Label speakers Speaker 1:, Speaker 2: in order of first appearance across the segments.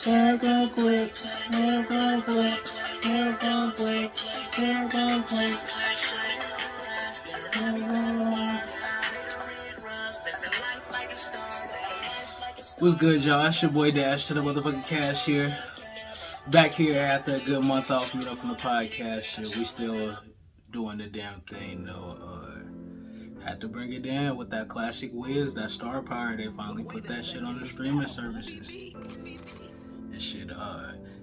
Speaker 1: Never gon' quit, never gon' quit, never gon' quit, never gon' quit. What's good, y'all? It's your boy Dash to the motherfucking cash here. Back here after a good month off, from the podcast shit. We still doing the damn thing, though. Had to bring it down with that classic Wiz, that star power. They finally put that shit on the streaming services. And shit,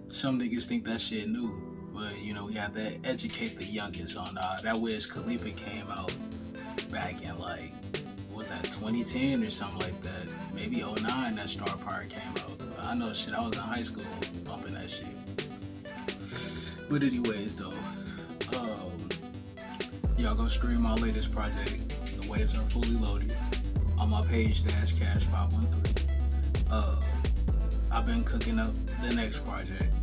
Speaker 1: some niggas think that shit new. But, we have to educate the youngest on that Wiz Khalifa came out back in, what was that, 2010 or something like that. Maybe 09 that star power came out. I know shit, I was in high school bumping that shit. But anyways, though, y'all go stream my latest project. The waves are fully loaded on my page -cash513. I've been cooking up the next project,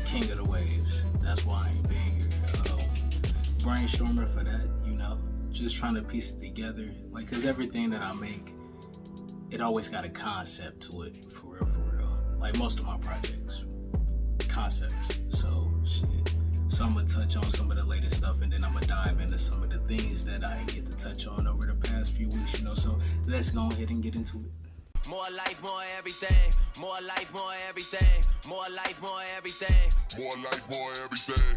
Speaker 1: King of the Waves. That's why I ain't been here. Brainstorming for that, just trying to piece it together. Cause everything that I make, it always got a concept to it, for real. Like most of my projects, concepts. So shit. So I'm gonna touch on some of the latest stuff, and then I'm gonna dive into some of the things that I didn't get to touch on over the past few weeks. So let's go ahead and get into it.
Speaker 2: More life, more everything. More life, more everything. More life, more everything. More life, more everything.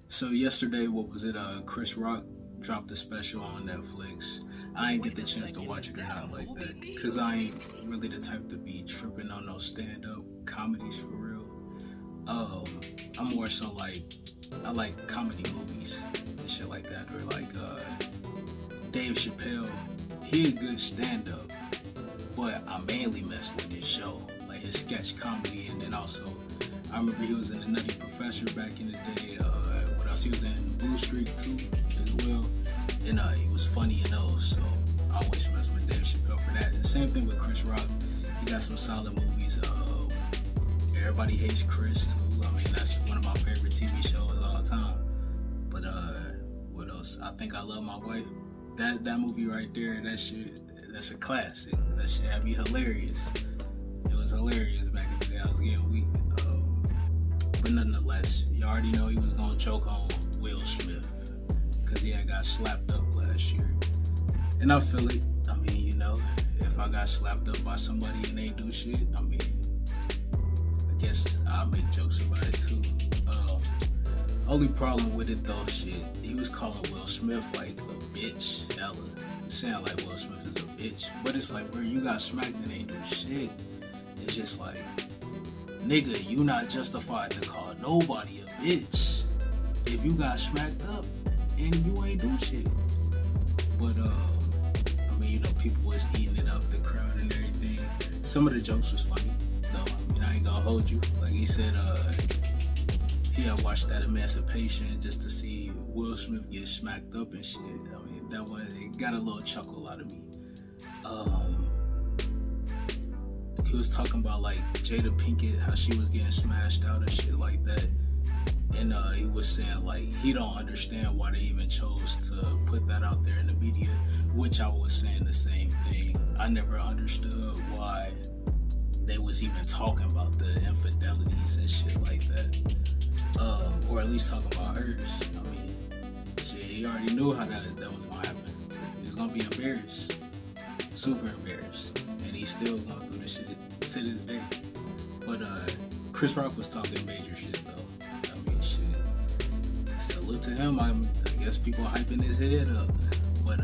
Speaker 1: So yesterday, what was it? Chris Rock dropped a special on Netflix. I ain't get the chance to watch it or not like that, cause I ain't really the type to be tripping on no stand-up comedies for real. I'm more so I like comedy movies and shit like that, or Dave Chappelle. He a good stand-up, but I mainly mess with his show, his sketch comedy, and then also I remember he was in The Nutty Professor back in the day. What else? He was in Blue Streak too as well, and he was funny in those. So I always mess with Dave Chappelle for that. And same thing with Chris Rock. He got some solid movies. Everybody Hates Chris too. I mean, that's one of my favorite TV shows of all time. But what else? I Think I Love My Wife. That movie right there, that shit, that's a classic. That shit had me hilarious. It was hilarious back in the day. I was getting weak. But nonetheless, you already know he was gonna choke on Will Smith because he had got slapped up last year. And I feel it. I mean, if I got slapped up by somebody and they do shit, I guess I'll make jokes about it too. Only problem with it though, shit, he was calling Will Smith a bitch. Ella, saying Will Smith is a bitch. But it's bro, you got smacked and ain't do shit. It's just nigga, you not justified to call nobody a bitch if you got smacked up and you ain't do shit. But people was eating it up, the crowd and everything. Some of the jokes was funny, though. I ain't gonna hold you. He said, he had watched that Emancipation just to see Will Smith get smacked up and shit. It got a little chuckle out of me. He was talking about Jada Pinkett, how she was getting smashed out and shit like that. And he was saying he don't understand why they even chose to put that out there in the media, which I was saying the same thing. I never understood why they was even talking about the infidelities and shit like that. Or at least talking about hers. Shit, he already knew how that was gonna happen. He was gonna be embarrassed. Super embarrassed. And he's still going through this shit to this day. But Chris Rock was talking major shit though. Shit. Salute to him. I guess people hyping his head up. But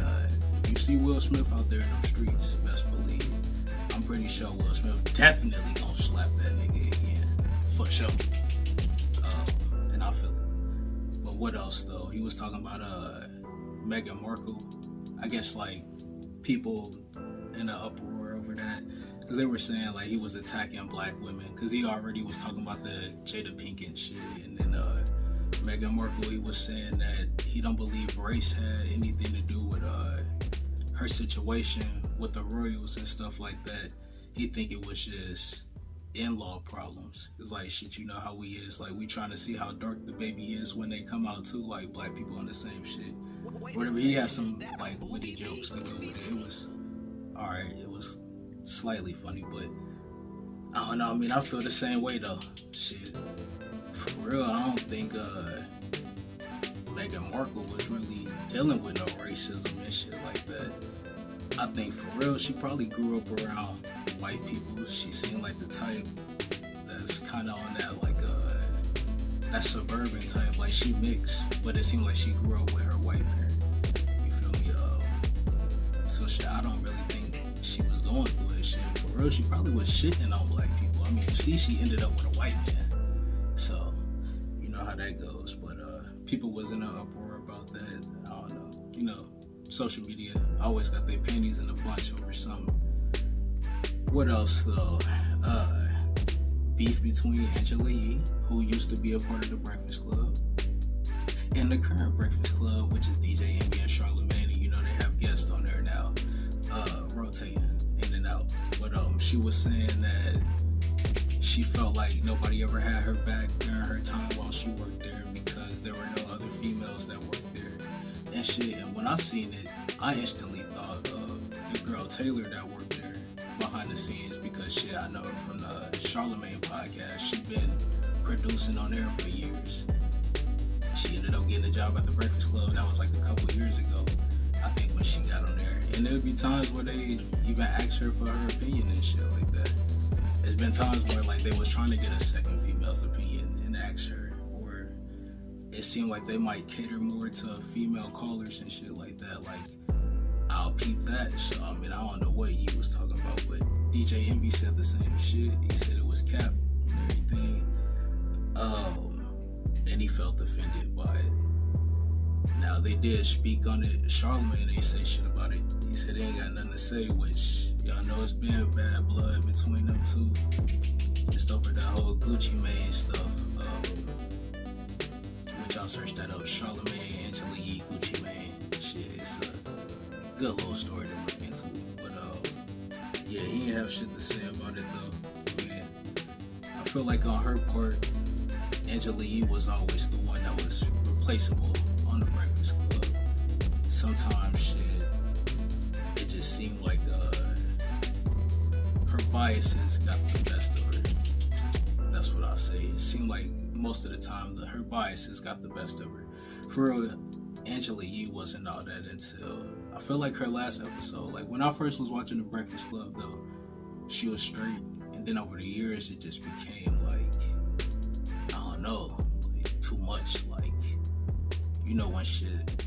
Speaker 1: if you see Will Smith out there in them streets, best believe I'm pretty sure Will Smith definitely gonna slap that nigga again. For sure. And I feel it. But what else though? He was talking about Meghan Markle. I guess people in an uproar over that, because they were saying he was attacking black women, because he already was talking about the Jada Pinkett shit, and then Meghan Markle, he was saying that he don't believe race had anything to do with her situation with the royals and stuff like that. He think it was just in-law problems. It's shit, you know how we is, we trying to see how dark the baby is when they come out too, black people on the same shit. Whatever, he had some witty jokes to go with it. It was alright, it was slightly funny, but I don't know. I mean, I feel the same way though. Shit, for real, I don't think Meghan Markle was really dealing with no racism and shit like that. I think for real, she probably grew up around white people. She seemed like the type that's kind of on that like that suburban type. Like she mixed, but it seemed like she grew up with her white parents. You feel me? So shit, I don't really think she was going through it. Shit, for real, she probably was shitting on black people. I mean, you see, she ended up with a white man, so you know how that goes. But people was in an uproar about that. I don't know. You know, social media always got their panties in a bunch over something. What else though? Beef between Angela Yee, who used to be a part of the Breakfast Club, and the current Breakfast Club, which is DJ Envy and Charlamagne. And you know they have guests on there now, rotating in and out. But she was saying that she felt like nobody ever had her back during her time while she worked there because there were no other females that worked there and shit. And when I seen it, I instantly thought of the girl Taylor that worked there behind the scenes, because shit, I know her from the Charlamagne podcast. She been producing on there for years. She ended up getting a job at the Breakfast Club. That was like a couple years ago, I think, when she got on there. And there'd be times where they even asked her for her opinion and shit like that. There's been times where like they was trying to get a second female's opinion and ask her, or it seemed like they might cater more to female callers and shit like that. Like, I'll peep that. So I mean, I don't know what you was talking about, but DJ Envy said the same shit. He said it was cap and everything. And he felt offended by it. Now they did speak on it. Charlamagne ain't say shit about it. He said they ain't got nothing to say, which y'all know it's been bad blood between them two. Just over that whole Gucci Mane stuff. Which I'll search that up. Charlamagne, Angela Yee, Gucci Mane. Shit, it's a good little story to look into. But yeah, he didn't have shit to say about it though. I mean, I feel like on her part, Angela Yee was always the one that was replaceable on the Breakfast Club. Sometimes shit, it just seemed like her biases got the best of her. That's what I'll say. It seemed like most of the time her biases got the best of her. For real, Angela Yee wasn't all that until I feel like her last episode. Like when I first was watching the Breakfast Club though, she was straight, and then over the years it just became like, I don't know, like too much. Like, you know, when shit,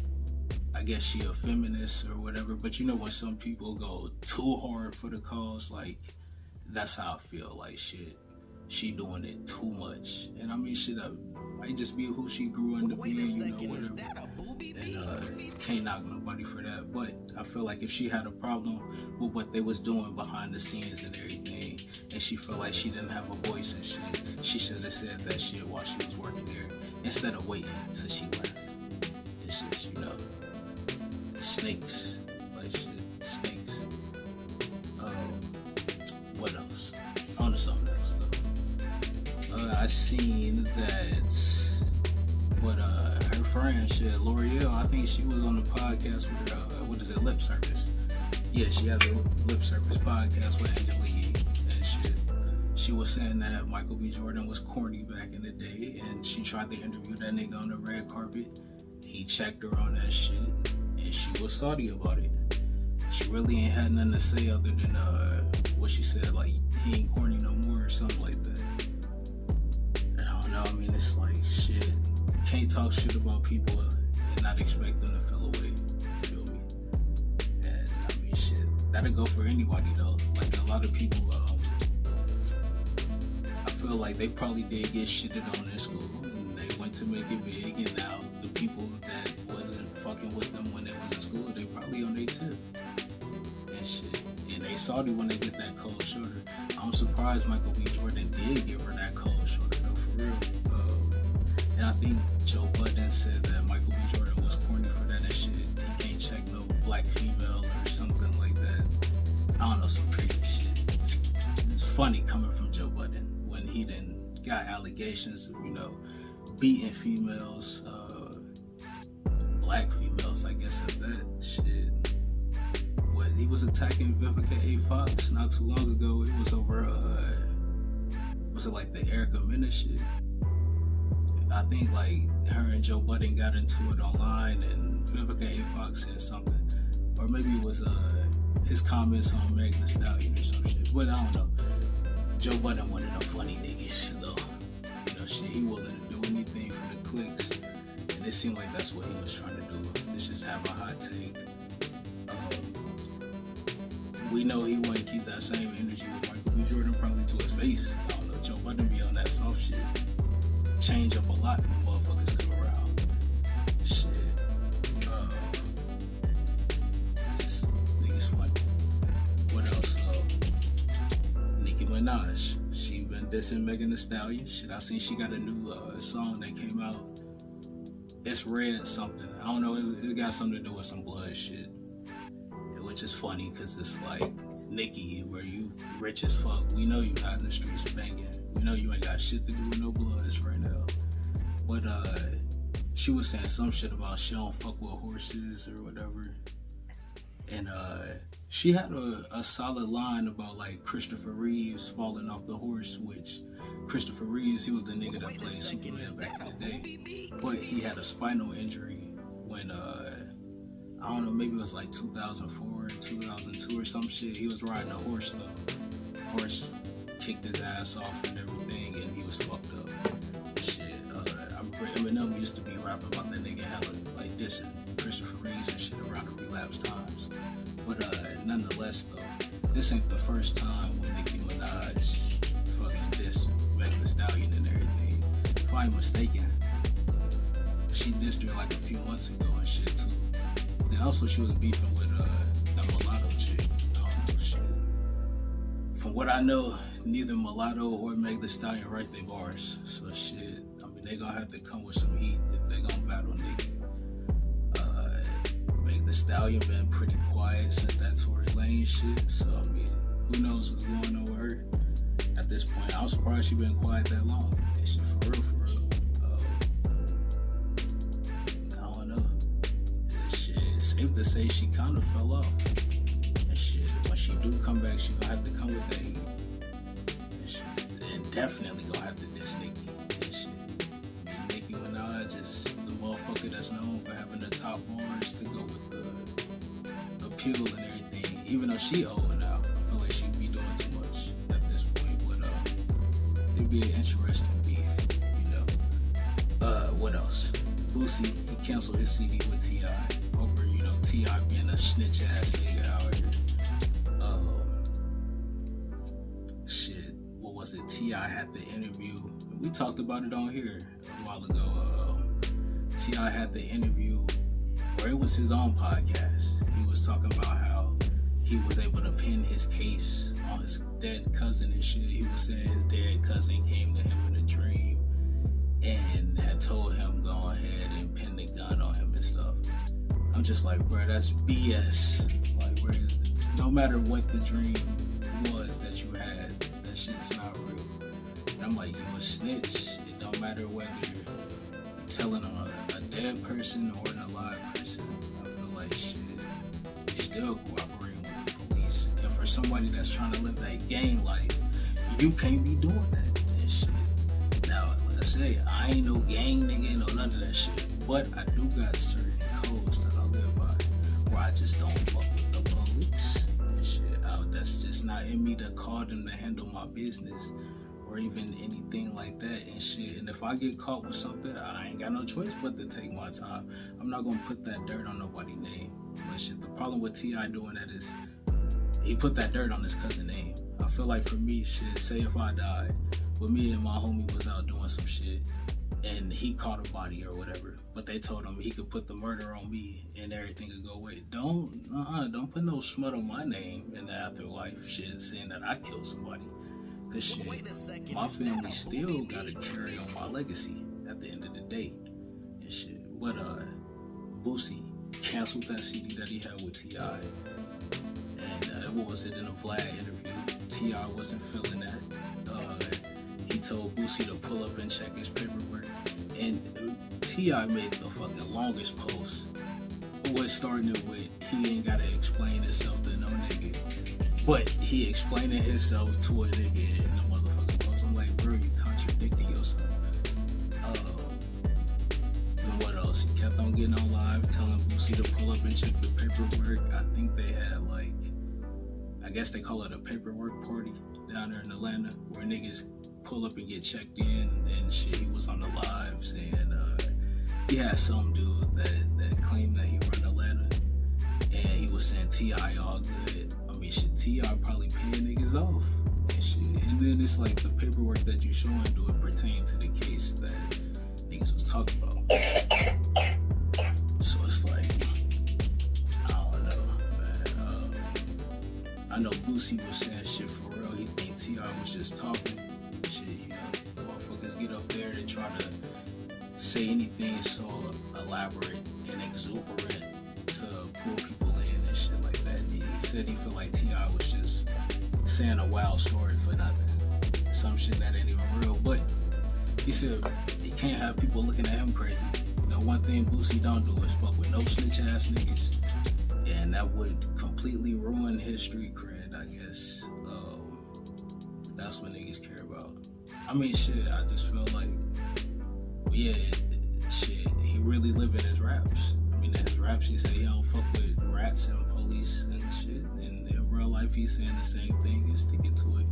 Speaker 1: I guess she a feminist or whatever, but you know when some people go too hard for the cause, like that's how I feel. Like shit, she doing it too much. And I mean shit, might just be who she grew into being, you know, whatever. And can't knock nobody for that. But I feel like if she had a problem with what they was doing behind the scenes and everything, and she felt like she didn't have a voice and shit, she should have said that shit while she was working there instead of waiting until she left. It's just, you know, snakes. Like shit, snakes. What else? On to something else though. I seen that her friend shit, L'Oreal, I think she was on the podcast with her, what is it, Lip Service. Yeah, she had the Lip Service podcast with Angela Yee and shit. She was saying that Michael B. Jordan was corny back in the day, and she tried to interview that nigga on the red carpet. He checked her on that shit, and she was salty about it. She really ain't had nothing to say other than what she said, like he ain't corny no more or something like that. And I don't know, I mean, it's like shit. Can't talk shit about people and not expect them to feel away. You feel me? And I mean, shit, that'll go for anybody though. Like a lot of people, I feel like they probably did get shitted on in school, and they went to make it big, and now the people that wasn't fucking with them when they was in school, they probably on their tip and shit. And they salty when they get that cold shoulder. I'm surprised Michael B. Jordan did give her that cold shoulder though, for real. And I think Joe Budden said that Michael B. Jordan was corny for that and shit. He can't check no black female or something like that. I don't know, some crazy shit. It's funny coming from Joe Budden when he then got allegations of, you know, beating females, black females, I guess, at that shit. When he was attacking Vivica A. Fox not too long ago, it was over was it like the Erica Mena shit? I think like her and Joe Budden got into it online, and Vivica A. Fox said something, or maybe it was his comments on Meg Thee Stallion or some shit. But I don't know. Joe Budden one of the funny niggas, though. You know, shit, he willing to do anything for the clicks, and it seemed like that's what he was trying to do. Is just have a hot take. We know he wouldn't keep that same energy with Michael B. Jordan probably to his face. I don't know. Joe Budden be on that soft shit. Change up a lot when motherfuckers come around. Shit. Just niggas funny. What else? Nicki Minaj. She been dissing Megan Thee Stallion. Shit, I seen she got a new song that came out. It's Red something. I don't know. It got something to do with some blood shit. Which is funny because it's like, Nicki, where you rich as fuck. We know you out in the streets banging. We know you ain't got shit to do with no bloods right now. But she was saying some shit about she don't fuck with horses or whatever. And she had a solid line about like Christopher Reeves falling off the horse, which Christopher Reeves, he was the nigga that played Superman back in the day. But he had a spinal injury when I don't know, maybe it was like 2004, 2002 or some shit. He was riding a horse though. Horse kicked his ass off and everything, and he was fucked up. Shit, Eminem used to be rapping about that nigga hella, like dissing Christopher Reeves and shit around the relapse times. But nonetheless though, this ain't the first time when Nicki Minaj fucking dissed Meg Thee Stallion and everything. If I'm mistaken, she dissed her like a few months ago and shit too. And also she was beefing with that mulatto chick. I don't know shit. From what I know, neither Mulatto or Meg Thee Stallion write their bars. So shit, I mean they gonna have to come with some heat if they gonna battle Nicki. Meg Thee Stallion been pretty quiet since that Tory Lanez shit. So I mean, who knows what's going on with her at this point. I'm surprised she been quiet that long. And shit, for real, for real. I don't know. Safe to say she kind of fell off. And shit, when she do come back, she gonna have to come with that heat. And shit, and definitely gonna have to diss Nicki. And shit, Nicki Minaj is the motherfucker that's known for having the top bars to go with the appeal and everything. Even though she old now, I feel like she'd be doing too much at this point. But it'd be an interesting beef, you know. What else? Boosie, he canceled his CD with T.I. over, you know, T.I. being a snitch ass nigga out here. Shit, what was it? T.I. had the interview. We talked about it on here a while ago. T.I. had the interview, or it was his own podcast. He was talking about how he was able to pin his case on his dead cousin and shit. He was saying his dead cousin came to him in a dream and had told him go ahead and pin the gun on him and stuff. I'm just like, bro, that's BS. Like, no matter what the dream was that you had, that shit's not real. And I'm like, you a snitch. It don't matter whether you're telling on a dead person or an alive person. I feel like shit, you're still cooperating with the police. And for somebody that's trying to live that gang life, you can't be doing that and shit. Now, like I say, I ain't no gang nigga, no none of that shit. But I do got certain codes that I live by, where I just don't fuck with the police and shit. That's just not in me to call them to handle my business or even anything like that and shit. And if I get caught with something, I ain't got no choice but to take my time. I'm not gonna put that dirt on nobody's name. But shit, the problem with T.I. doing that is he put that dirt on his cousin's name. I feel like for me, shit, say if I died, but me and my homie was out doing some shit and he caught a body or whatever, but they told him he could put the murder on me and everything could go away. Don't put no smut on my name in the afterlife shit, saying that I killed somebody. Cause shit, my family still gotta carry on my legacy at the end of the day and shit. But Boosie canceled that CD that he had with T.I. And what was it, in a Vlad interview, T.I. wasn't feeling that. He told Boosie to pull up and check his paperwork, and T.I. made the fucking longest post. Always starting it with, he ain't gotta explain himself to no nigga, but he explaining himself to a nigga in the motherfucking post. I'm like, bro, Boosie to pull up and check the paperwork. I think they had like, I guess they call it a paperwork party down there in Atlanta, where niggas pull up and get checked in and shit. He was on the live saying he had some dude that claimed that he run Atlanta, and he was saying T.I. all good. I mean, shit, T.I. probably paying niggas off and shit. And then it's like the paperwork that you showing, do it pertain to the case that niggas was talking about? So it's like, I don't know, man. I know Boosie was saying shit for real. He think T.I. was just talking shit, you know. Motherfuckers get up there and try to say anything so elaborate and exuberant to pull people in and shit like that. And he said he felt like T.I. was just saying a wild story for nothing. Some shit that ain't even real. But he said he can't have people looking at him crazy. The one thing Boosie don't do is fuck with no snitch ass niggas. And that would completely ruin his street cred, I guess. That's what niggas care about. I mean, shit, I just feel like, yeah, shit, he really living his raps. I mean, in his raps, he said he don't fuck with rats and police and shit. And in real life, he's saying the same thing and sticking to it.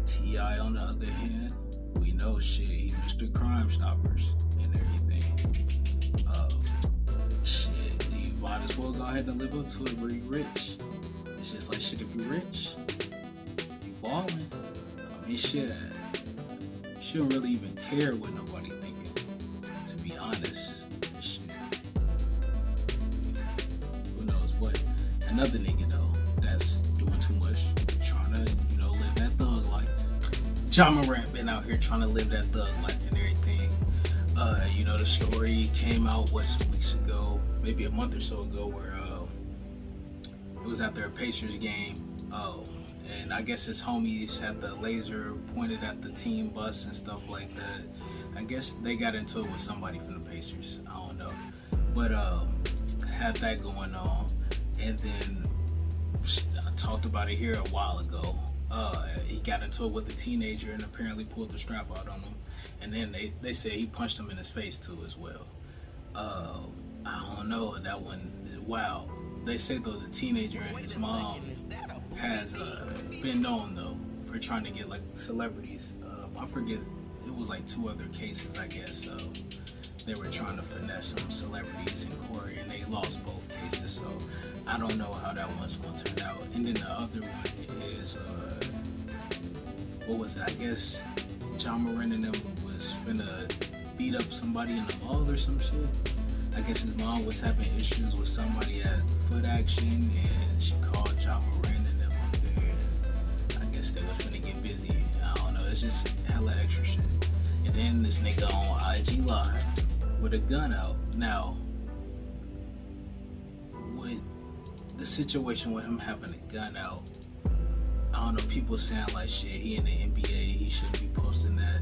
Speaker 1: T.I. on the other hand, we know shit, he Mr. Crime Stoppers and everything. Shit, you might as well go ahead and live up to it where you rich. It's just like, shit, if you rich, you ballin'. I mean, shit, you shouldn't really even care what nobody thinking, to be honest. Shit. Who knows? But another nigga though, that's doing too much, trying to, you know, live that thug life. John Morant been out here trying to live that thug life and everything. You know, the story came out, some weeks ago, maybe a month or so ago, where it was after a Pacers game. And I guess his homies had the laser pointed at the team bus and stuff like that. I guess they got into it with somebody from the Pacers. I don't know. But had that going on. And then I talked about it here a while ago. He got into it with a teenager and apparently pulled the strap out on him. And then they said he punched him in his face too as well. I don't know, that one, wow. They say though the teenager and his mom has been known though for trying to get like celebrities. I forget, it was like 2 other cases, I guess. So they were trying to finesse some celebrities in court and they lost both cases. So I don't know how that one's going to turn out. And then the other one is, what was it? I guess John Morant and them was finna beat up somebody in the mall or some shit. I guess his mom was having issues with somebody at Foot Action and she called John Morant and them up there. I guess they was finna get busy. I don't know, it's just hella extra shit. And then this nigga on IG Live with a gun out. Now, with the situation with him having a gun out, I don't know, people saying like, shit, he in the NBA, he shouldn't be posting that.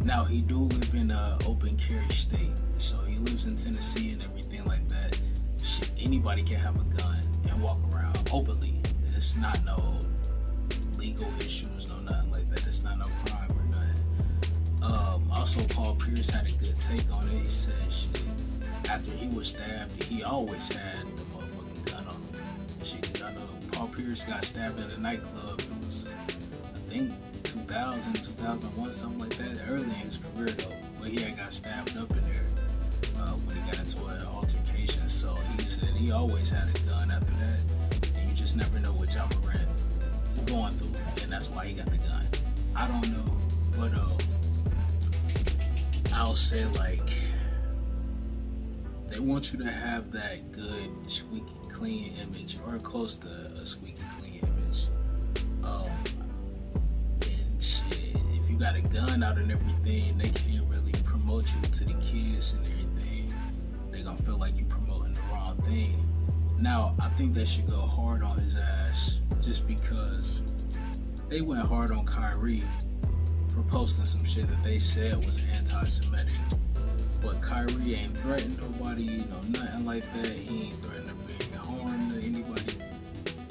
Speaker 1: Now, he do live in an open carry state, so he lives in Tennessee and everything like that. Shit, anybody can have a gun and walk around openly. It's not no legal issues, no nothing like that. It's not no crime or nothing. Also, Paul Pierce had a good take on it. He said, shit, after he was stabbed, he always had the motherfucking gun on him. Shit, I know Paul Pierce got stabbed at a nightclub. It was, I think, 2000, 2001, something like that, early in his career though, but he had got stabbed up in there when he got into an altercation. So he said he always had a gun after that, and you just never know what John Morant is going through, and that's why he got the gun. I don't know, but I'll say, like, they want you to have that good, squeaky clean image, or close to a squeaky clean image. And shit, if you got a gun out and everything, they can't really promote you to the kids and everything. They gonna feel like you promoting the wrong thing. Now, I think they should go hard on his ass, just because they went hard on Kyrie for posting some shit that they said was anti-Semitic. But Kyrie ain't threatened nobody, you know, nothing like that. He ain't threatened to bring harm to anybody.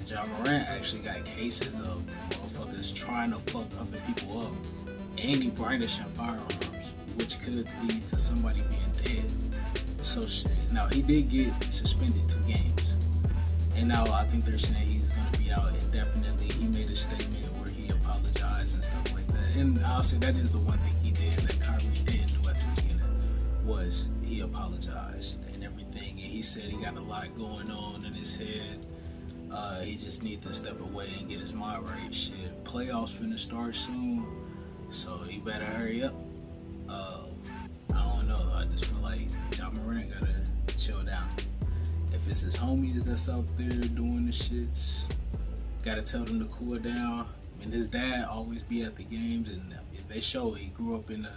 Speaker 1: John Morant actually got cases of motherfuckers trying to fuck other people up, and he brandishing firearms, which could lead to somebody being dead. So shit. Now he did get suspended 2 games, and now I think they're saying he's gonna be out indefinitely. He made a statement where he apologized and stuff like that. And I'll say that is the one thing he did that Kyrie didn't do at the beginning, was he apologized and everything. And he said he got a lot going on in his head. He just needs to step away and get his mind right. Shit, playoffs finna start soon, so he better hurry up. I don't know. I just feel like Morant gotta chill down. If it's his homies that's out there doing the shits, gotta tell them to cool down. I mean, his dad always be at the games, and they show he grew up in a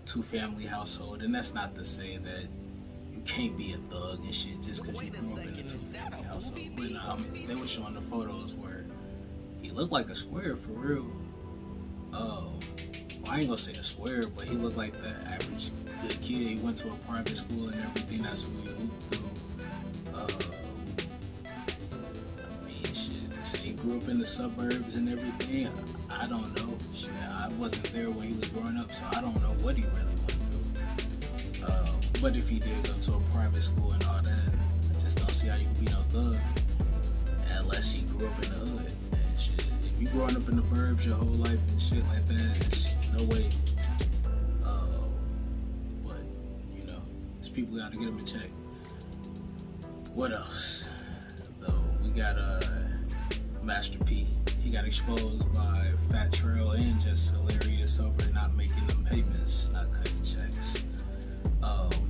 Speaker 1: 2-family household, and that's not to say that you can't be a thug and shit just because you grew up in a 2-family household. But they were showing the photos where he looked like a square for real. I ain't gonna say a square, but he looked like the average good kid. He went to a private school and everything. That's what we hooped through. I mean, shit. Say he grew up in the suburbs and everything. I don't know. Shit, I wasn't there when he was growing up, so I don't know what he really went through. But if he did go to a private school and all that, I just don't see how you can be no thug unless he grew up in the hood. And shit, if you growing up in the burbs your whole life and shit like that, it's no way. But you know, these people gotta get them in check. What else? Though we got Master P. He got exposed by Fat Trail and Just Hilarious over not making them payments, not cutting checks.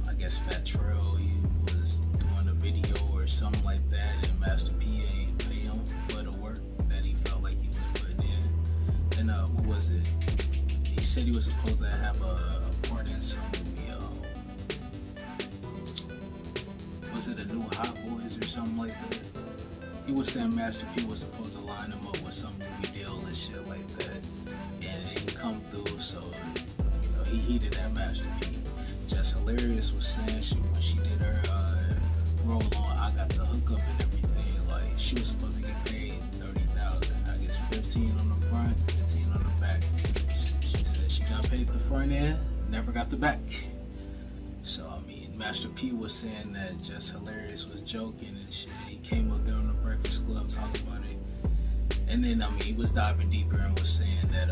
Speaker 1: I guess Fat Trail, he was doing a video or something like that, and Master P ain't pay him for the work that he felt like he was putting in. And what was it? He said he was supposed to have a part in some movie. Was it a new Hot Boys or something like that? He was saying Master P was supposed to line him up with some movie deal and shit like that, and it didn't come through. So you know, he heated at Master P. Just Hilarious was saying when she did her roll on, I got the hookup and everything. Like she was supposed to get paid $30,000. I guess 15 on the front, 15 on the back. She said she got paid the front end, never got the back. So I mean, Master P was saying that Just Hilarious was joking and shit. He came up there on the Breakfast Club talking about it, and then I mean he was diving deeper and was saying that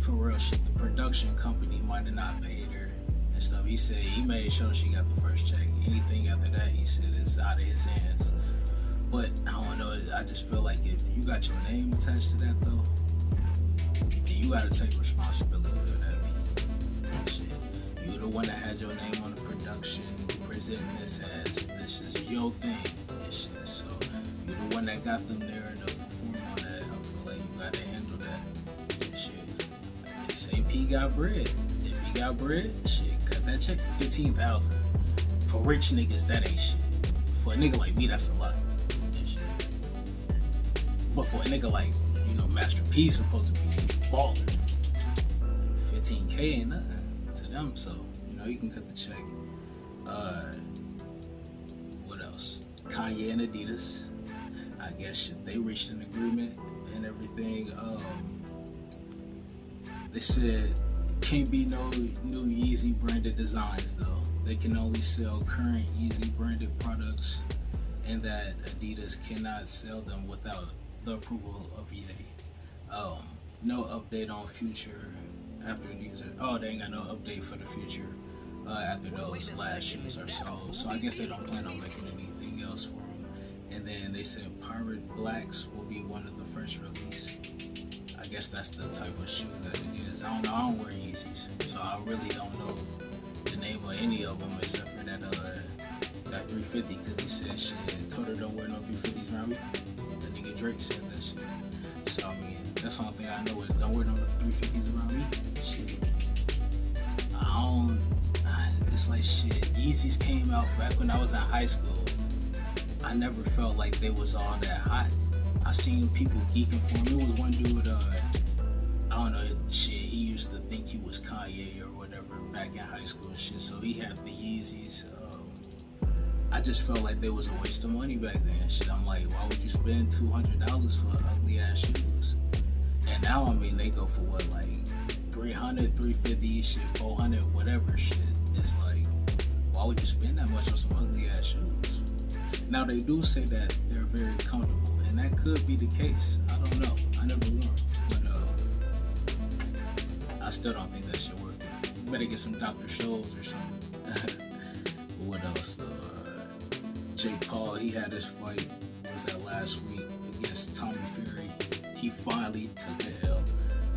Speaker 1: for real shit, the production company might have not paid her and stuff. He said he made sure she got the first check. Anything after that, he said it's out of his hands. But I don't know. I just feel like if you got your name attached to that though, then you gotta take responsibility for that. Shit, you the one that had your name on the production, presenting this as this is your thing. And shit. So you the one that got them there to perform on that. I feel like you gotta handle that. And shit. They say P got bread. If he got bread, shit, cut that check to $15,000. For rich niggas, that ain't shit. For a nigga like me, that's a lot. But for a nigga like, you know, Master P supposed to be baller, $15K ain't nothing to them, so, you know, you can cut the check. What else? Kanye and Adidas. I guess they reached an agreement and everything. They said can't be no new Yeezy branded designs though. They can only sell current Yeezy branded products, and that Adidas cannot sell them without the approval of Ye. No update on future after these are. They ain't got no update for the future after those last shoes are sold. So I guess they don't plan on making anything else for them. And then they said Pirate Blacks will be one of the first release. I guess that's the type of shoe that it is. I don't know. I don't wear Yeezys, so I really don't know the name of any of them except for that 350. Because he said shit, Toto don't wear no 350s around me. That nigga Drake said that shit. So I mean, that's the only thing I know is don't wear no 350s around me. Shit. It's like shit. Yeezys came out back when I was in high school. I never felt like they was all that hot. I seen people geeking for them. It was one dude, I don't know, shit, he used to think he was Kanye or whatever back in high school and shit, so he had the Yeezys. I just felt like they was a waste of money back then. Shit, I'm like, why would you spend $200 for ugly ass shoes? And now, I mean, they go for what, like $300, $350, shit, $400, whatever shit. It's like, why why would you spend that much on some ugly ass shoes? Now they do say that they're very comfortable, and that could be the case. I don't know. I never worn, but I still don't think that shit works. You better get some Dr. Scholl's or something. What else? Jake Paul, he had his fight. Was that last week against Tommy Fury? He finally took the L,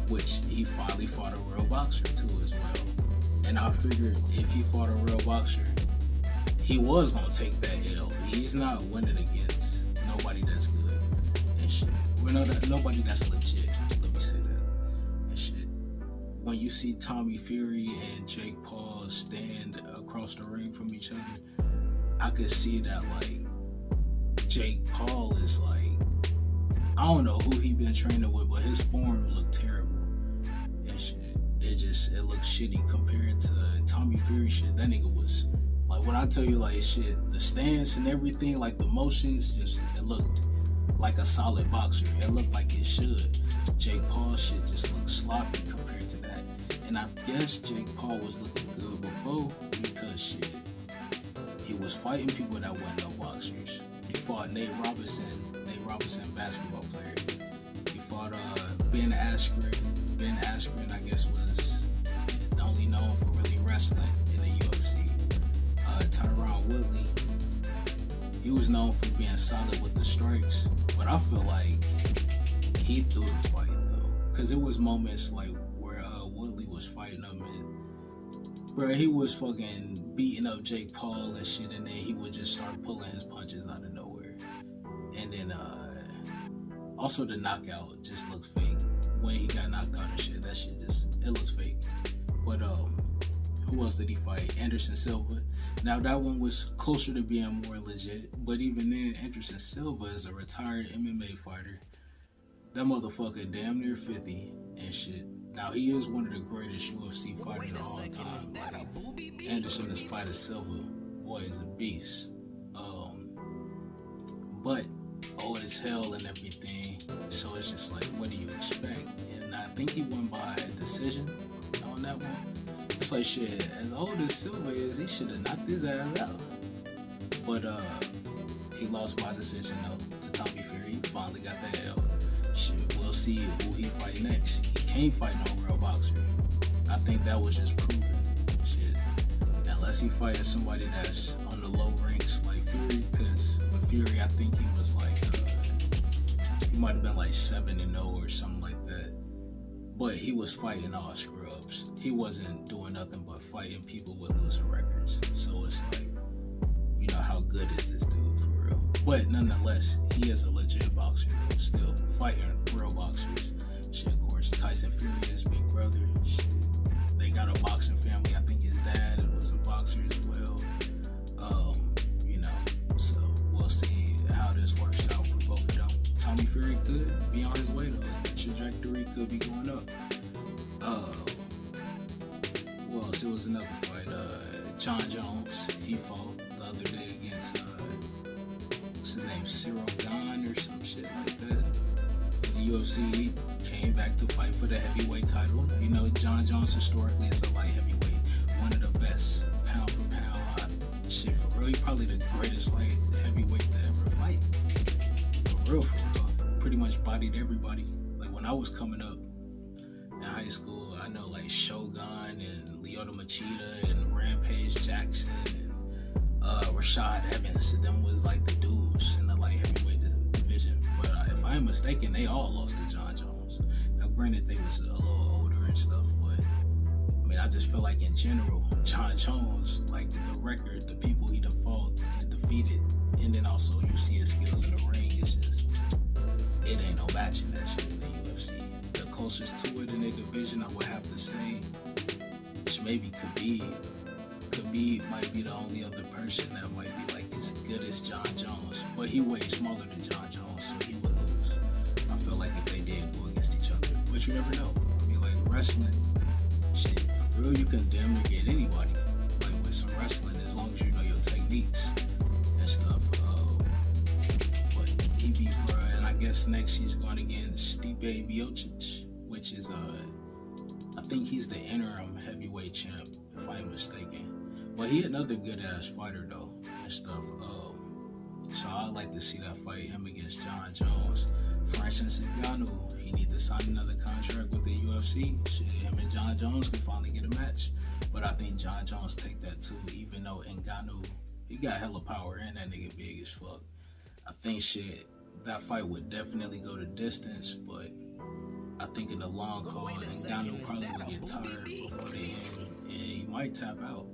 Speaker 1: which he finally fought a real boxer too as well. And I figured if he fought a real boxer, he was gonna take that L. He's not winning against nobody that's good and shit. Nobody that's legit. Let me say that and shit. When you see Tommy Fury and Jake Paul stand across the ring from each other, I could see that like Jake Paul is like, I don't know who he been training with, but his form looked terrible and shit. It looked shitty compared to Tommy Fury shit. That nigga was like, when I tell you like shit, the stance and everything, like the motions, it looked like a solid boxer. It looked like it should. Jake Paul shit just looked sloppy compared to that. And I guess Jake Paul was looking good before because shit, he was fighting people that weren't no boxers. He fought Nate Robinson, basketball player. He fought Ben Askren, I guess, was only known for really wrestling in the UFC. Tyron Woodley, he was known for being solid with the strikes, but I feel like he threw the fight though, because it was moments like where Woodley was fighting him and bro, he was fucking beating up Jake Paul and shit, and then he would just start pulling his punches out of nowhere. And then also the knockout just looked fake. When he got knocked out and shit, that shit it looks fake. But who else did he fight? Anderson Silva. Now that one was closer to being more legit, but even then, Anderson Silva is a retired MMA fighter. That motherfucker damn near 50 and shit. Now he is one of the greatest UFC fighters of all time. Like, Anderson is fighting Silva. Boy, is a beast. But old as hell and everything. So it's just like, what do you expect? And I think he won by decision on that one. It's like shit, as old as Silva is, he should have knocked his ass out. But he lost by decision though to Tommy Fury. He finally got the L. Shit, we'll see who he fight next. He can't fight no real boxer. I think that was just proven. Shit. Unless he fighting somebody that's on the low ranks like Fury, because with Fury I think he was like he might have been like 7-0 or something like that. But he was fighting all scrubs. He wasn't doing nothing but fighting people with losing records. So it's like, you know, how good is this dude for real? But nonetheless, he is a legit boxer though, still fighting real boxers. Shit, of course, Tyson Fury is big brother. Shit, they got a boxing family. I think his dad was a boxer as well. You know, so we'll see how this works out for both of them. Tommy Fury could be on his way though. The trajectory could be going up. Well, there was another fight. John Jones, he fought the other day against what's his name, Cyril Gane or some shit like that. The UFC came back to fight for the heavyweight title. You know, John Jones historically is a light heavyweight, one of the best pound for pound. Shit, for real, he's probably the greatest light heavyweight to ever fight. For real. Pretty much bodied everybody. Like when I was coming up in high school, I know like Shogun and Lyoto Machida and Rampage Jackson and Rashad Evans. Them was like the dudes in the light heavyweight division. But if I am mistaken, they all lost to John Jones. Now, granted, they was a little older and stuff, but I mean, I just feel like in general, John Jones, like the record, the people he done fought and defeated, and then also you see his skills in the ring, it's just, it ain't no matching that shit in the UFC. The closest to it in their division, I would have to say, which maybe Khabib might be the only other person that might be like as good as John Jones, but he way smaller than John Jones, so he would lose. I feel like if they did go against each other, but you never know. I mean, like wrestling, shit, for real, you can damn near get anybody, like with some wrestling, as long as you know your techniques and stuff. But he beat her, and I guess next he's going against Stipe Miocic, which is I think he's the interim heavyweight champ, if I'm mistaken. But he another good ass fighter though and stuff. So I'd like to see that fight, him against John Jones. Francis Ngannou, he needs to sign another contract with the UFC. Shit, him and John Jones can finally get a match. But I think John Jones take that too, even though Ngannou, he got hella power and that nigga big as fuck. I think shit, that fight would definitely go the distance, but I think in the long haul, Ngannou probably would get tired before they end, and he might tap out.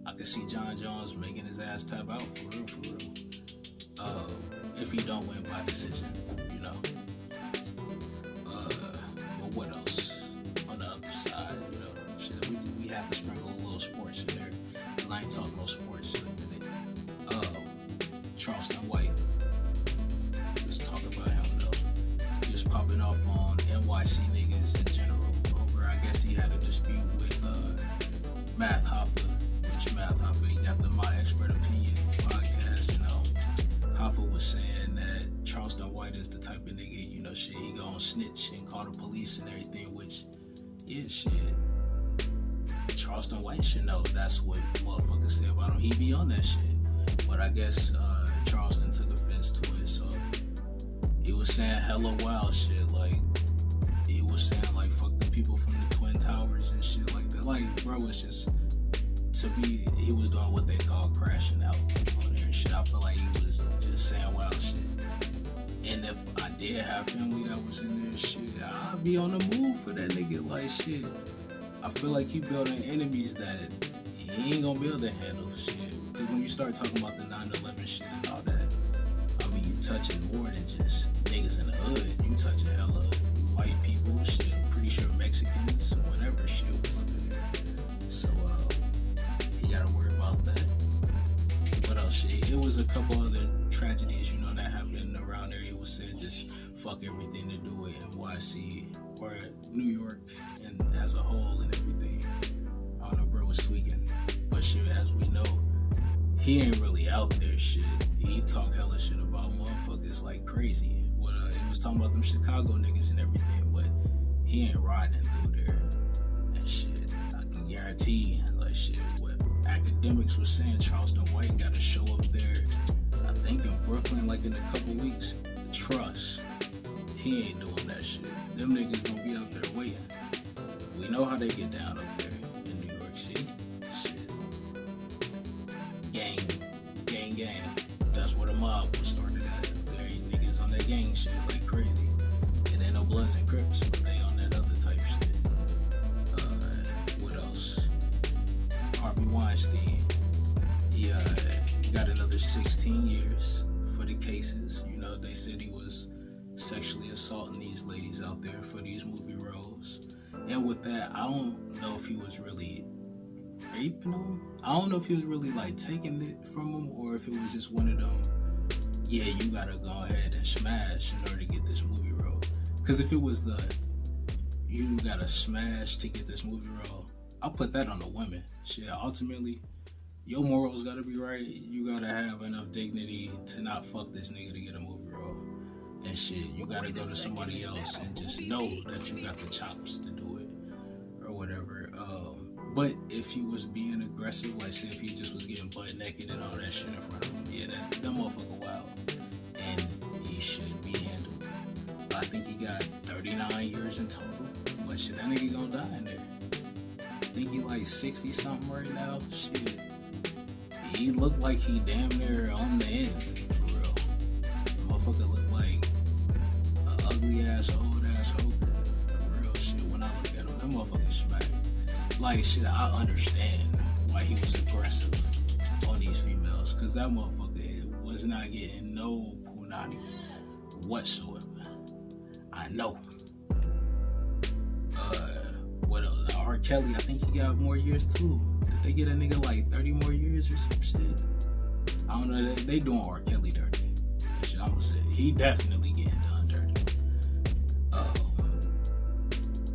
Speaker 1: I could see John Jones making his ass tap out for real, if he don't win by decision, you know. But what else on the other side, you know? Shit, we have to sprinkle a little sports in there. I ain't talking no sports in a minute. Charleston White. Let's talk about him though. Just popping off on NYC niggas in general. Over, I guess he had a dispute with Math Hoffa. Math Hoffa, he got the My Expert Opinion podcast, you know. Hoffa was saying that Charleston White is the type of nigga, you know, shit, he gon' snitch and call the police and everything, which, yeah, shit. Charleston White should know that's what motherfuckers say about him. He be on that shit. But I guess Charleston took offense to it, so he was saying hella wild shit, like, he was saying, like, fuck the people from the Twin Towers and shit like that. Like, bro, it's just, to me, he was doing what they call crashing out on there and shit. I feel like he was just saying wild shit. And if I did have family that was in there, shit, I'd be on the move for that nigga. Like, shit, I feel like he building enemies that he ain't gonna be able to handle, shit. Because when you start talking about the 9/11 shit and all that, I mean, you touching more than just niggas in the hood. You touching hella white people, shit. I'm pretty sure Mexicans, whatever shit was up in there. So, gotta worry about that. What else shit? It was a couple other tragedies, you know, that happened around there. It was said just fuck everything to do with NYC or New York and as a whole and everything. I don't know, bro was tweaking. But shit, as we know, he ain't really out there shit. He talk hella shit about motherfuckers like crazy. He was talking about them Chicago niggas and everything, but he ain't riding through there and shit. I can guarantee, like shit, academics was saying Charleston White got to show up there, I think in Brooklyn, like in a couple weeks. Trust, he ain't doing that shit. Them niggas gonna be out there waiting. We know how they get down up there in New York City. Shit. Gang. That's where the mob was started at. There ain't niggas on that gang shit like crazy. It ain't no Bloods and Crips, but they on that other type shit. What else? Harvey Weinstein, he got another 16 years for the cases. You know, they said he was sexually assaulting these ladies out there for these movie roles. And with that, I don't know if he was really raping them. I don't know if he was really like taking it from them or if it was just one of them, yeah, you gotta go ahead and smash in order to get this movie role. Because if it was the, you gotta smash to get this movie role, I'll put that on the women. Shit, ultimately, your morals gotta be right. You gotta have enough dignity to not fuck this nigga to get a movie role. And shit, you gotta go to somebody else and just know that you got the chops to do it or whatever. But if he was being aggressive, like say if he just was getting butt naked and all that shit in front of him, yeah, that motherfucker wild. And he should be handled. I think he got 39 years in total. But shit, that nigga gonna die in there. I think he like 60 something right now. Shit. He looked like he damn near on the end. For real. The motherfucker looked like an ugly ass, old ass ogre. For real shit. When I look at him, that motherfucker smacked. Like shit, I understand why he was aggressive on these females. Cause that motherfucker was not getting no punani whatsoever. I know. What else? R. Kelly, I think he got more years too. Did they get a nigga like 30 more years or some shit? I don't know. They doing R. Kelly dirty. That shit, I'm gonna say he definitely getting done dirty.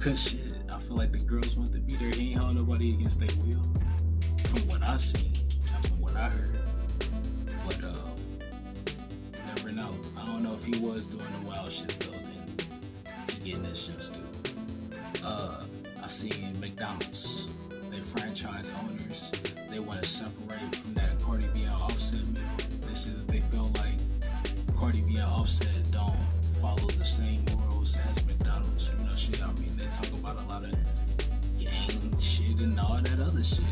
Speaker 1: Cause shit, I feel like the girls want to be there. He ain't holding nobody against their will. From what I seen, not from what I heard. But never know. I don't know if he was doing the wild shit though. Then he getting this shit too. I seen McDonald's they franchise owners. They want to separate from that Cardi B and Offset deal. They said that they feel like Cardi B and Offset don't follow the same morals as McDonald's. You know, shit. I mean, they talk about a lot of gang shit and all that other shit.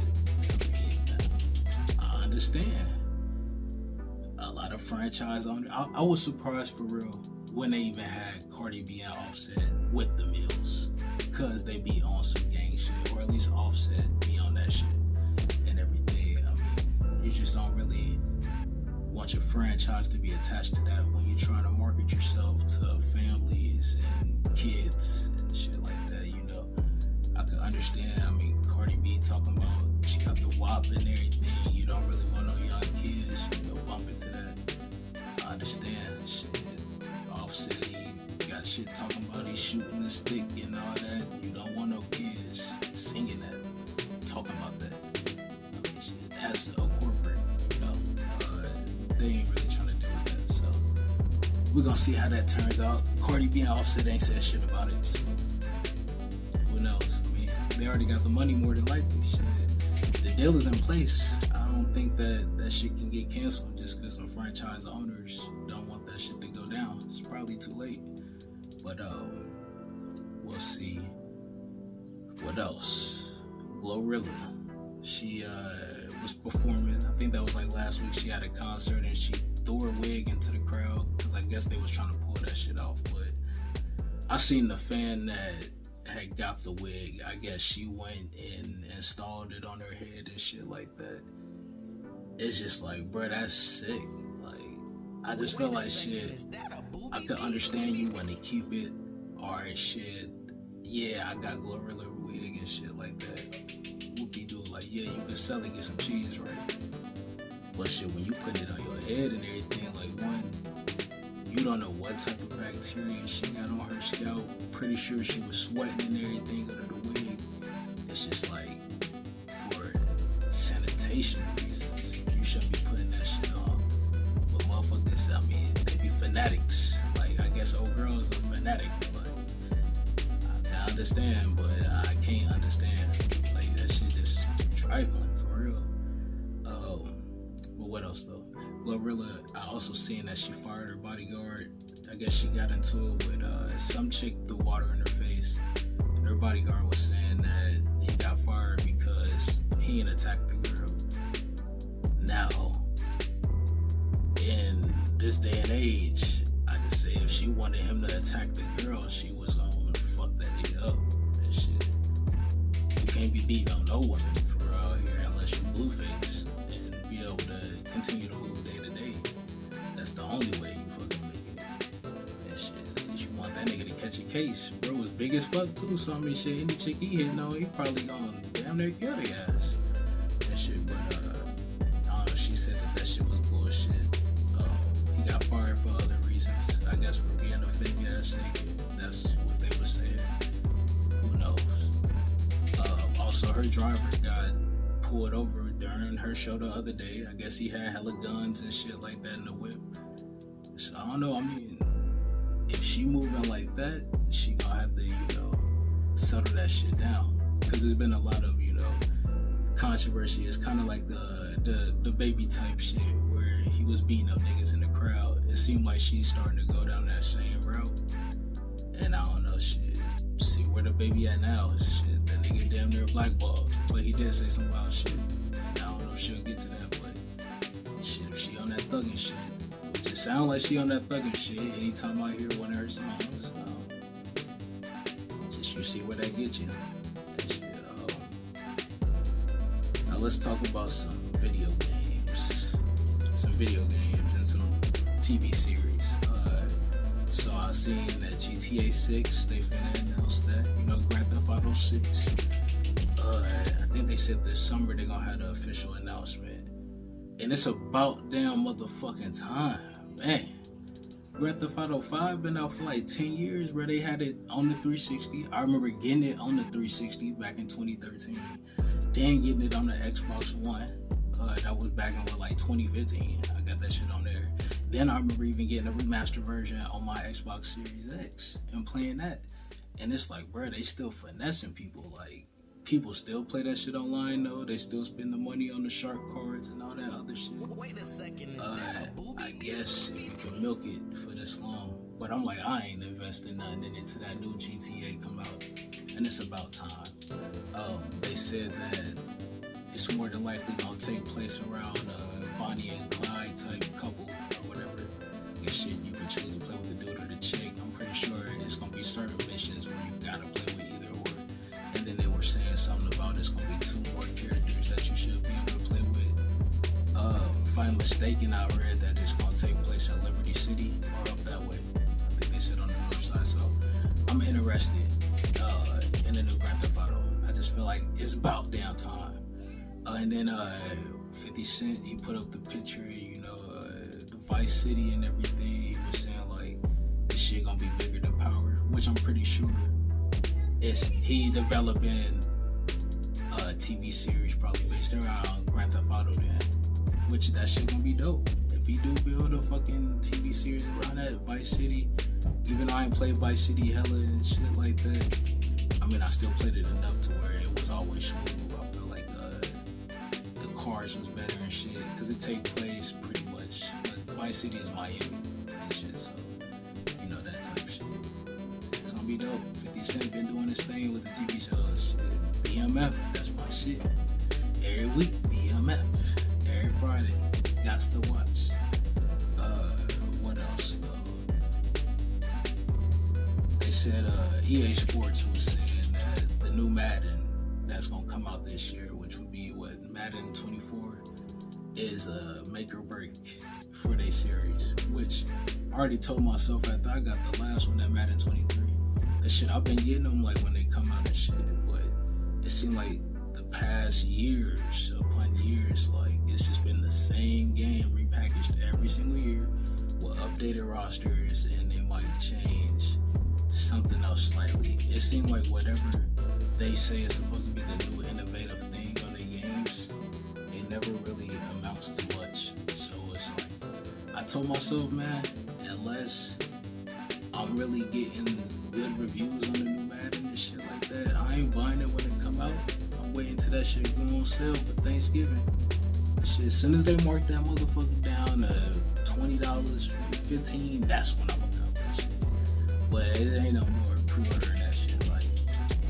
Speaker 1: I understand. A lot of franchise owners. I was surprised for real when they even had Cardi B and Offset with the meals, because they be on some gang shit, or at least Offset be on that shit and everything. I mean, you just don't really want your franchise to be attached to that when you're trying to market yourself to families and kids and shit like that. You know, I can understand. I mean, Cardi B talking about she got the WAP and everything. You don't really want no young kids, you know, bump into that. I understand. Shit, Offset, he got shit talking about he's shooting the stick and all that. You don't want no kids singing that, talking about that. I mean, shit, that's a corporate, you know. They ain't really trying to do that, so we're gonna see how that turns out. Cardi B and Offset ain't said shit about it, so who knows? I mean, they already got the money more than likely. Shit, the deal is in place. I don't think that shit can get canceled just because some franchise owners don't want that shit to go down. It's probably too late, but we'll see. What else? Glorilla, she was performing. I think that was like last week. She had a concert and she threw her wig into the crowd because I guess they was trying to pull that shit off. But I seen the fan that had got the wig. I guess she went and installed it on her head and shit like that. It's just like, bro, that's sick. Like, I just feel like shit. I could understand you when they keep it. Alright, shit. Yeah, I got Glorilla wig and shit like that. Whoop-de-doo, like, yeah, you can sell it, get some cheese, right? But shit, when you put it on your head and everything, like, one, you don't know what type of bacteria she got on her scalp. Pretty sure she was sweating and everything under the wig. It's just like, for sanitation reasons, you shouldn't be putting that shit on. But motherfuckers, I mean, they be fanatics. Like, I guess old girl is a fanatic, but I understand, but I can't understand. Like, that shit just trifling, for real. But what else, though? Glorilla, I also seen that she fired her bodyguard. I guess she got into it with some chick threw water in her face. And her bodyguard was saying that he got fired because he didn't attack the girl. Now, in this day and age, I just say if she wanted him to attack the girl, she was gonna fuck that nigga up and shit. You can't be beating on no woman for real here unless you blueface and be able to continue to move day to day. That's the only way you fucking make it. And shit, at least you want that nigga to catch a case. Bro was big as fuck too, so I mean shit, any chick he hitting on, he probably gonna damn near kill their ass. And shit, but I don't know, she said that shit was bullshit. He got fired for other reasons. I guess for being a fake ass nigga. That's what they were saying. Who knows? Also, her driver got pulled over during her show the other day. I guess he had hella guns and shit like that in the whip. So I don't know. I mean, if she moving like that, she gonna have to, you know, settle that shit down. Because there's been a lot of, you know, controversy. It's kind of like the baby type shit where he was beating up niggas in the crowd. It seemed like she's starting to go down that same route. And I don't know, shit. See where the baby at now. Shit, that nigga damn near blackballed. But he did say some wild shit. I don't know if she'll get to that, but shit, if she on that thuggin' shit, which it sound like she on that thuggin' shit anytime I hear one of her songs. Just you see where that gets you. That shit, now let's talk about some video games. Some video games and some TV series. So I seen that GTA 6, they finna announce that, you know, Grand Theft Auto 6. I think they said this summer they're gonna have the official announcement. And it's about damn motherfucking time, man. Grand Theft Auto 5 been out for like 10 years, where they had it on the 360. I remember getting it on the 360 back in 2013. Then getting it on the Xbox One. That was back in like 2015. I got that shit on there. Then I remember even getting a remastered version on my Xbox Series X and playing that. And it's like, bro, they still finessing people. Like, people still play that shit online though. They still spend the money on the shark cards and all that other shit.
Speaker 2: Wait a second, is that a booby?
Speaker 1: I guess if you can milk it for this long. But I'm like, I ain't investing nothing in it till that new GTA come out. And it's about time. They said that it's more than likely gonna take place around Bonnie and Clyde type couple or whatever. And shit, you can choose to play with the dude or the chick. I'm pretty sure it's gonna be certain missions where you gotta play with either or. And then they were saying something about it's gonna be 2 more characters that you should be able to play with. If I'm mistaken, I read that it's gonna take place at Liberty City or up that way. I think they said on the north side, so I'm interested in the new Grand Theft Auto. I just feel like it's about damn time. And then 50 Cent, he put up the picture, the Vice City and everything. He was saying like this shit gonna be bigger than Power, which I'm pretty sure he developing a TV series probably based around Grand Theft Auto then, which that shit gonna be dope. If he do build a fucking TV series around that Vice City, even though I ain't played Vice City hella and shit like that, I mean I still played it enough to where it was always smooth. I feel like the cars was better and shit, cause it take place pretty much. Vice City is Miami and shit, so you know that type of shit. It's gonna be dope. 50 Cent been doing this thing with the TV shows. BMF, that's my shit. Every week, BMF. Every Friday, got to watch. What else though? They said EA Sports was saying that the new Madden that's gonna come out this year, which would be Madden 24, is a make or break for their series. Which I already told myself after I got the last one at Madden 23. That shit, I've been getting them like when they come out and shit, but it seemed like the past years upon years, like it's just been the same game repackaged every single year with updated rosters, and they might change something else slightly. It seemed like whatever they say is supposed to be the new innovative thing on the games, it never really amounts to much. So it's like, I told myself, man, unless I'm really getting good reviews on the new Madden and shit like that, I ain't buying it when it come out. I'm waiting till that shit go on sale for Thanksgiving. Shit, as soon as they mark that motherfucker down to $20, $15, that's when I'm gonna cop that shit. But it ain't no more pre-ordering that shit. Like,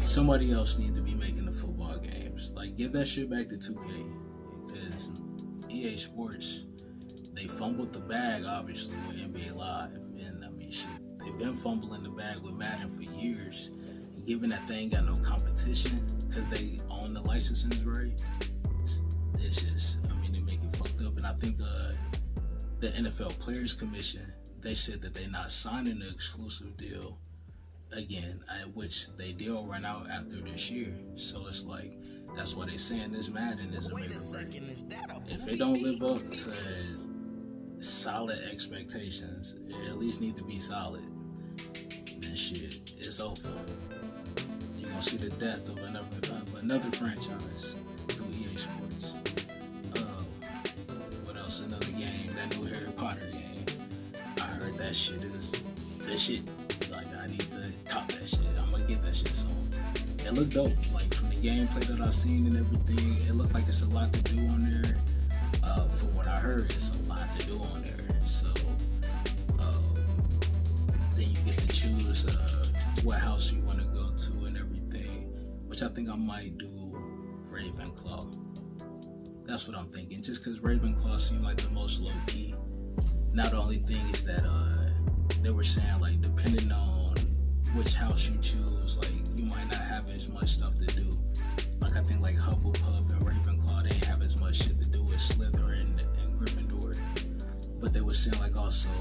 Speaker 1: somebody else need to be making the football games. Like, give that shit back to 2K. Because EA Sports, they fumbled the bag, obviously, with NBA Live. And, I mean, shit, they've been fumbling the bag with Madden for years. And given that they ain't got no competition, because they own the licensing right, it's just, I mean, they make it fucked up. And I think the NFL Players Commission, they said that they're not signing the exclusive deal again, which they deal run out after this year. So it's like, that's why they saying this Madden is a make or break. If it don't live up to solid expectations, it at least need to be solid, then shit, it's over. You're gonna see the death of another franchise through EA Sports. What else? Another game, that new Harry Potter game. I heard that shit. Like, I need to cop that shit. I'm gonna get that shit soon. It looked dope. Like, from the gameplay that I've seen and everything, it looked like it's a lot to do on there. From what I heard, it's a lot to do on there. So, then you get to choose what house you want to go to and everything, which I think I might do Ravenclaw. That's what I'm thinking. Just because Ravenclaw seemed like the most low key. Now the only thing is that they were saying, like, depending on which house you choose, like, you might not have as much stuff to do. Like, I think like Hufflepuff and Ravenclaw, they ain't have as much shit to do with Slytherin and Gryffindor. But they were saying, like, also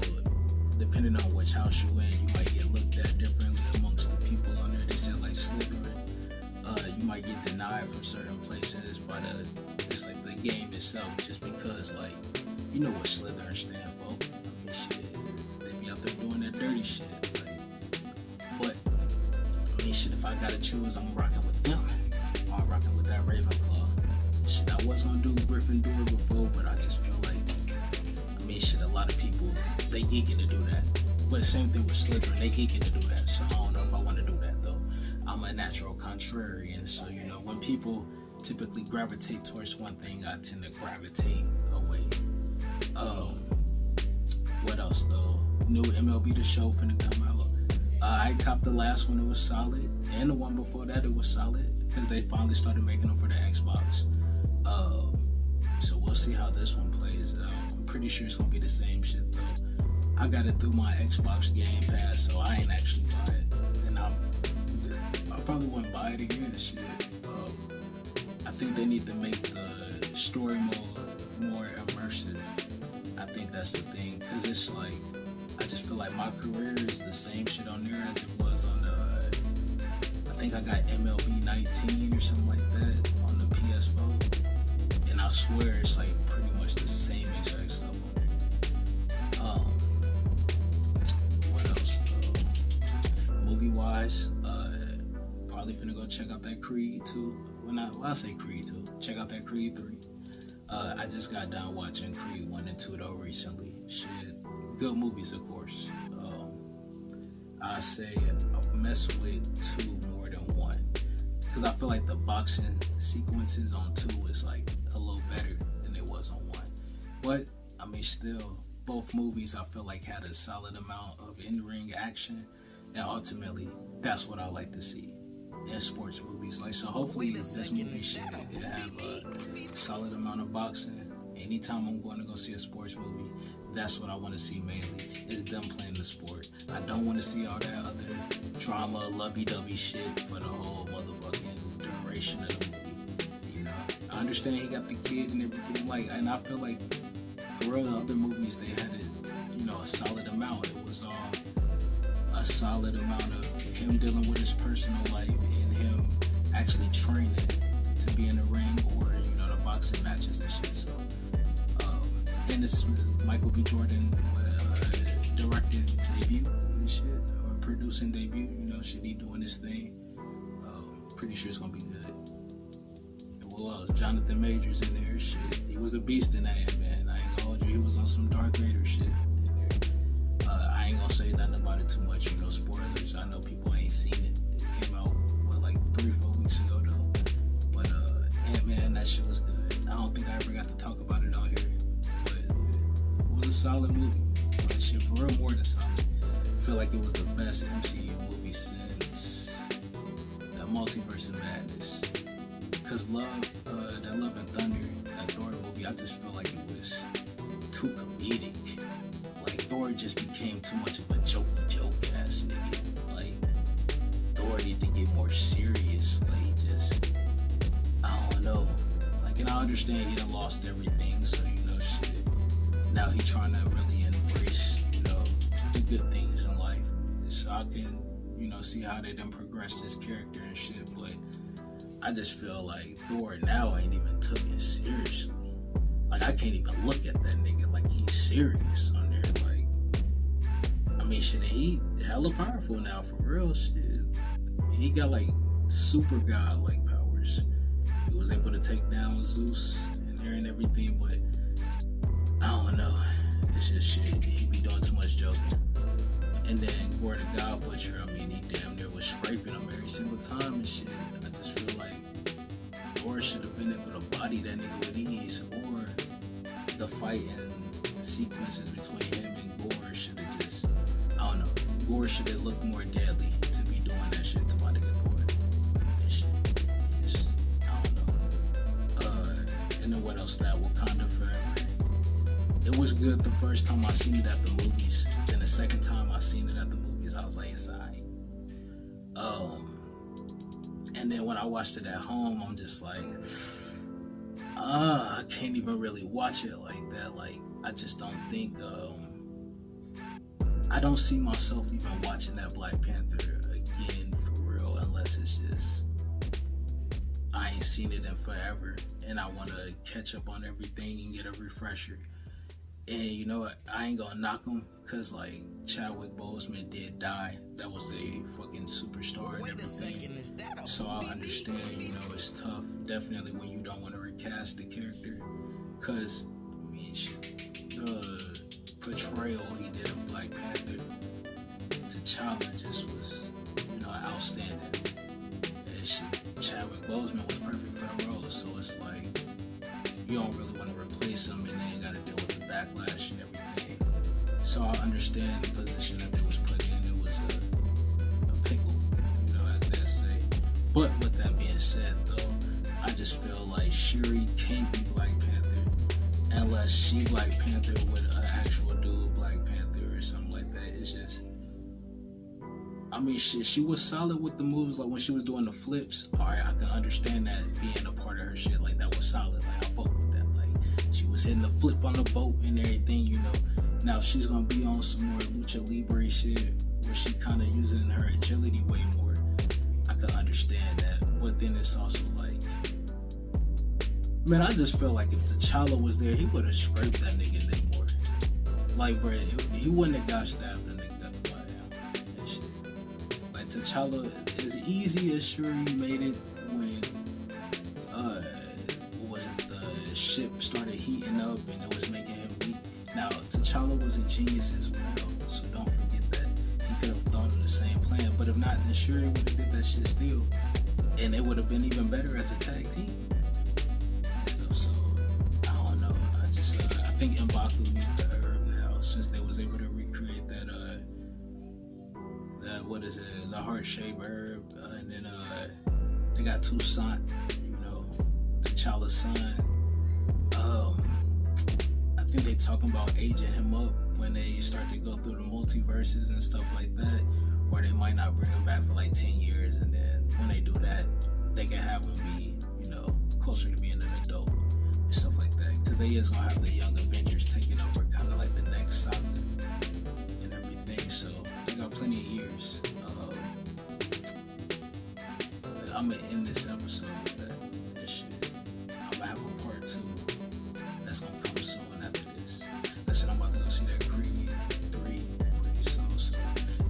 Speaker 1: depending on which house you in, you might get looked at differently amongst the people on there. They said, like, Slytherin, you might get denied from certain places by the game itself, just because, like, you know what Slytherin stand for. I mean, shit, they be out there doing that dirty shit. Like, but I mean, shit, if I gotta choose, I'm rocking with them. I'm rocking with that Ravenclaw. Shit, I was gonna do Gryffindor before, but I just feel like, I mean, shit, a lot of people, they geeking to do that. But same thing with Slytherin, they geeking to do that. So I don't know if I want to do that though. I'm a natural contrarian, so when people typically gravitate towards one thing, I tend to gravitate away. What else though? New MLB The Show finna come out. I copped the last one, it was solid, and the one before that, it was solid, because they finally started making them for the Xbox. So we'll see how this one plays out. I'm pretty sure it's gonna be the same shit though. I got it through my Xbox Game Pass, so I ain't actually buy it, and I probably wouldn't buy it again. Shit. I think they need to make the story mode more immersive. I think that's the thing, because it's like, I just feel like my career is the same shit on there as it was on the, I think I got MLB 19 or something like that on the PS4, and I swear it's like pretty much the same exact stuff on there. What else though? Movie wise, probably finna go check out that Creed 2. I say Creed 2, check out that Creed 3. I just got done watching Creed 1 and 2 though recently. Shit, good movies of course. I say I'll mess with 2 more than 1, because I feel like the boxing sequences on 2 is like a little better than it was on 1. But I mean, still, both movies I feel like had a solid amount of in-ring action, and ultimately that's what I like to see in sports movies. Like, so hopefully this movie should have a solid amount of boxing. Anytime I'm going to go see a sports movie, that's what I want to see mainly, is them playing the sport. I don't want to see all that other drama, lovey-dovey shit for the whole motherfucking duration of the movie. I understand he got the kid and everything, like, and I feel like for real, the other movies they had it, a solid amount. It was all a solid amount of him dealing with his personal life and him actually training to be in the ring or the boxing matches and shit. So and this Michael B. Jordan directed debut and shit, or producing debut, shit, he doing this thing. Pretty sure it's gonna be good. Well, Jonathan Majors in there, shit, he was a beast in that, man. I ain't gonna hold you, he was on some Darth Vader shit in there. I ain't gonna say nothing about it too much, spoilers. I know people ain't seen it. It came out, like 3-4 weeks ago though. But man, that shit was good. I don't think I ever got to talk about it out here. But it was a solid movie. That shit, for real, more than solid. I feel like it was the best MCU movie since that Multiverse of Madness. Cause that Love and Thunder, that Thor movie, I just feel like it was too comedic. Like, Thor just became too much of a joke ass nigga. Like, Thor need to get more serious. Like, I don't know. Like, and I understand he done lost everything, so shit. Now he trying to really embrace, the good things in life. So I can, see how they done progressed his character and shit, but I just feel like Thor now ain't even taken seriously. Like, I can't even look at that nigga like he's serious on there. Like, I mean, shit, he hella powerful now, for real, shit. I mean, he got like super god-like powers. He was able to take down Zeus and there and everything, but I don't know. It's just shit. He be doing too much joking. And then Word of God Butcher, I mean, he damn near was scraping him every single time and shit. I just feel like Thor should have been able to body that nigga with ease, or the fighting sequences between him and Gore should have just, I don't know, Gore should have looked more deadly to be doing that shit to my nigga Thor. And shit, I don't know. And then what else? That Wakanda Forever. It was good the first time I seen it at the movies. Then the second time I seen it at the movies, I was like, it's alright. And then when I watched it at home, I'm just like, I can't even really watch it like that. Like, I just don't think, I don't see myself even watching that Black Panther again for real, unless it's just, I ain't seen it in forever, and I want to catch up on everything and get a refresher. And you know what, I ain't gonna knock him, cause like Chadwick Boseman did die. That was a fucking superstar and everything. So I understand, it's tough. Definitely when you don't want to recast the character, cause I mean, the portrayal he did of Black Panther, T'Challa just was, outstanding. Boseman was perfect for the role, so it's like you don't really want to replace him, and then you got to deal with the backlash and everything. So I understand the position that they was put in. It was a pickle, you know, as they say. But with that being said, though, I just feel like Shuri can't be Black Panther unless she Black Panther with an actual dude Black Panther or something like that. It's just, I mean, shit, she was solid with the moves, like when she was doing the flips. Alright, I can understand that being a part of her shit, like that was solid. Like I fuck with that. Like she was hitting the flip on the boat and everything, you know. Now she's gonna be on some more lucha libre shit where she kind of using her agility way more. I can understand that, but then it's also like, man, I just feel like if T'Challa was there, he would have scraped that nigga neck more. Like, bro, he wouldn't have got stabbed in the gut by him and shit. Like T'Challa, as easy as Shuri made it when what was it, the ship started heating up and it was making him weak. Now T'Challa was a genius as well, so don't forget that. He could have thought of the same plan, but if not, then Shuri would have did that shit still, and it would have been even better as a tag team. So I don't know. I think M'Baku needs the herb now, since they was able to recreate that what is it, the heart-shaped herb, and then they got Toussaint, you know, T'Challa's son. I think they talking about aging him up when they start to go through the multiverses and stuff like that, or they might not bring him back for like 10 years, and then when they do that, they can have him be, you know, closer to being an adult and stuff like that, because they is gonna have the Young Avengers taking over kind of like the next saga and everything, so they got plenty of years. I'm gonna end this episode with that shit. I'm gonna have a part 2 that's gonna come soon after this. Listen, I'm about to go see that Creed 3 pretty soon, so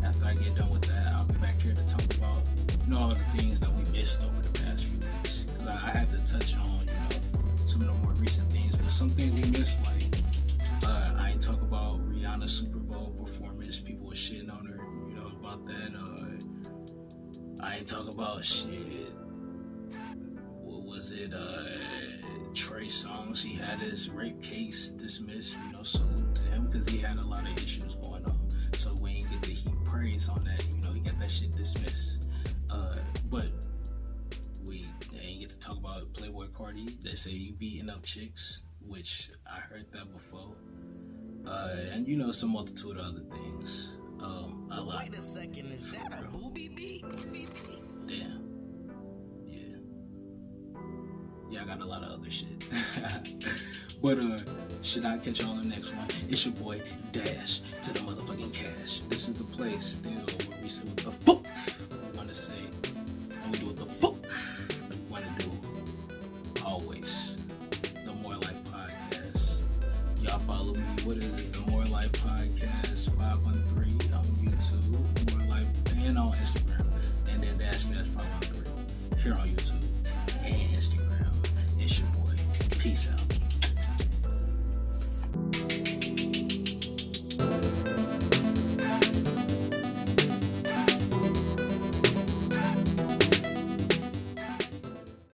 Speaker 1: after I get done with that, I'll be back here to talk about, you know, all the things that we missed over the past few weeks, because I had to touch on, you know, some of the more recent things, but some things we missed, like I ain't talk about Rihanna's Super Bowl performance. People were shitting on her, you know, about that. I ain't talk about shit. What was it? Trey Songz, he had his rape case dismissed, you know, salute to him, because he had a lot of issues going on, so we ain't get the heat praise on that, you know, he got that shit dismissed. But we ain't get to talk about Playboy Cardi. They say you beating up chicks, which I heard that before, and you know, some multitude of other things.
Speaker 2: Wait a second, is that a booby beat?
Speaker 1: Damn. Yeah, I got a lot of other shit. But should I catch y'all on the next one? It's your boy Dash to the motherfucking cash. This is the place still where we say what the fuck we wanna say, and we do what the fuck we wanna do. Always. The More Life Podcast. Y'all follow me. What is it? The More Life Podcast 513 on YouTube, More Life, and on Instagram, and then Dash 513 here on YouTube.